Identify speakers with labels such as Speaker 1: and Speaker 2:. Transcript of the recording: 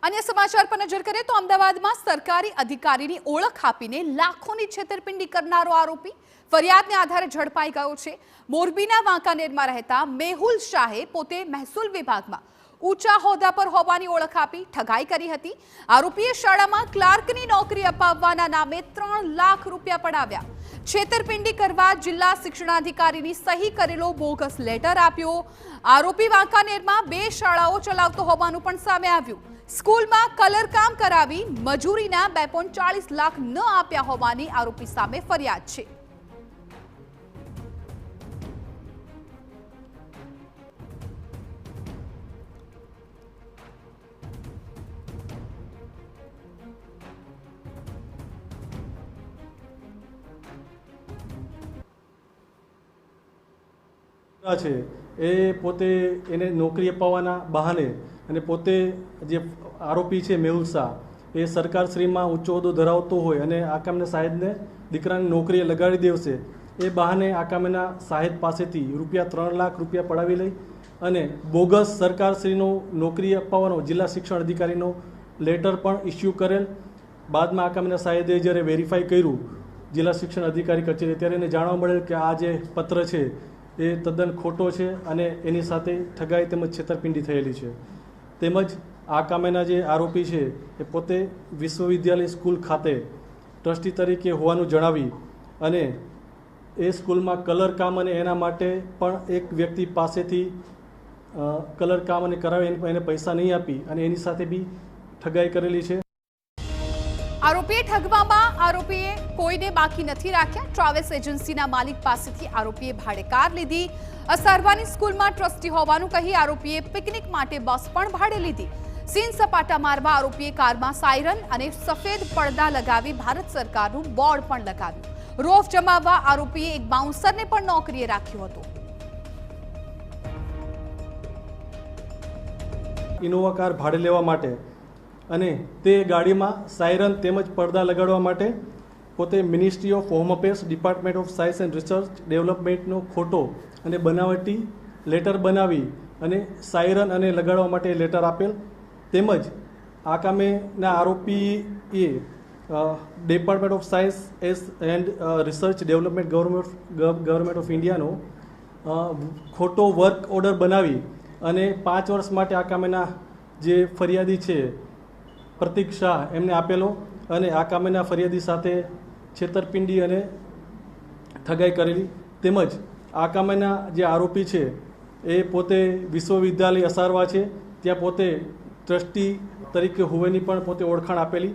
Speaker 1: अन्य समाचार पर नजर करें तो अमदावाद में सरकारी अधिकारी ओळख आपीने लाखोनी छेतरपिंडी करनारो आरोपी फरियादने आधारे झड़पाई गयो छे। मोरबीना वांकानेरमा रहता मेहुल शाहे पोते महसूल विभागमां ऊंचा होद्दा पर होवानी ओळख आपी ठगाई करी हती। आरोपीए शाळामां क्लार्कनी नौकरी अपाववाना नामे 3 लाख रूपिया पडाव्या। छेतरपिंडी करवा जिल्ला शिक्षणाधिकारीनी सही करेलो बोगस लेटर आप्यो। आरोपी वांकानेरमा 2 शाळाओ चलावतो होवानुं पण सामे आव्युं। स्कूलमां कलर काम करावी मजूरीना 2.40 लाख न आप्या होवानी आरोपी सामे फरियाद छे।
Speaker 2: पोते एने नौकरी अपाववाना बहाने अने पोते जे आरोपी है मेहुल शाह ए सरकारश्रीमां ऊंचो होद्दो धरावतो होय अने आकामना साहेबने दीकराने नौकरीए लगाड़ी देवशे ए बहाने आकामना साहेब पासेथी रूपिया 3 लाख रूपिया पड़ावी लई अने बोगस सरकारश्रीनो नौकरी अपाववानो जिल्ला शिक्षण अधिकारीनो लेटर पण इश्यू करेल। बादमां आकामना साहेबे ज्यारे वेरीफाई कर्युं जिल्ला शिक्षण अधिकारी कचेरी त्यारे एने जाणवा मळेल के आ जे पत्र छे ए तद्दन खोटो छे अने एनी साथे ठगाई तेमज छेतरपिंडी थयेली छे। तेमज आ कामेना जे आरोपी छे ए पोते विश्वविद्यालय स्कूल खाते ट्रस्टी तरीके होवानुं जणावी अने ए स्कूलमां कलर काम अने एना माटे पण एक व्यक्ति पासेथी कलर काम अने करावे एने पैसा नहीं आपी अने एनी साथे बी ठगाई करेली छे।
Speaker 1: आरोपीए ठगवामां आरोपीए कोईने बाकी नहीं राख्या। ट्रावेल्स एजेंसीना मालिक पासेथी आरोपीए भाड़े कार लीधी। असरवानी स्कूलमां ट्रस्टी होवानुं कही आरोपीए पिकनिक माटे बस पण भाड़े लीधी। सीन सपाटा मारवा आरोपीए कारमां सायरन अने सफेद પડદા लगावी भारत सरकारनुं बोर्ड पण लगाव्युं। रोफ जमाववा आरोपीए एक बाउंसरने पण नौकरीए राख्यो हतो।
Speaker 2: इनोवा कार भाड़े लेवा माटे અને તે ગાડીમાં સાયરન તેમજ પડદા લગાડવા માટે પોતે ministry of home affairs department of science and research ડેવલપમેન્ટનો ખોટો અને બનાવટી લેટર બનાવી અને સાયરન અને લગાડવા માટે લેટર આપેલ તેમજ આ કામેના આરોપીએ department of science and research development government of ઇન્ડિયાનો ખોટો વર્ક ઓર્ડર બનાવી અને 5 વર્ષ માટે આ કામેના જે ફરિયાદી છે प्रतीक शाह एमने आपेलो अने आ कामेना फरियादी साथे छेतरपिंडी अने ठगाई करेली। तेमज आ कामेना जे आरोपी छे ए पोते विश्वविद्यालय असारवा छे त्यां पोते ट्रस्टी तरीके होवेनी पण पोते ओळखाण आपेली।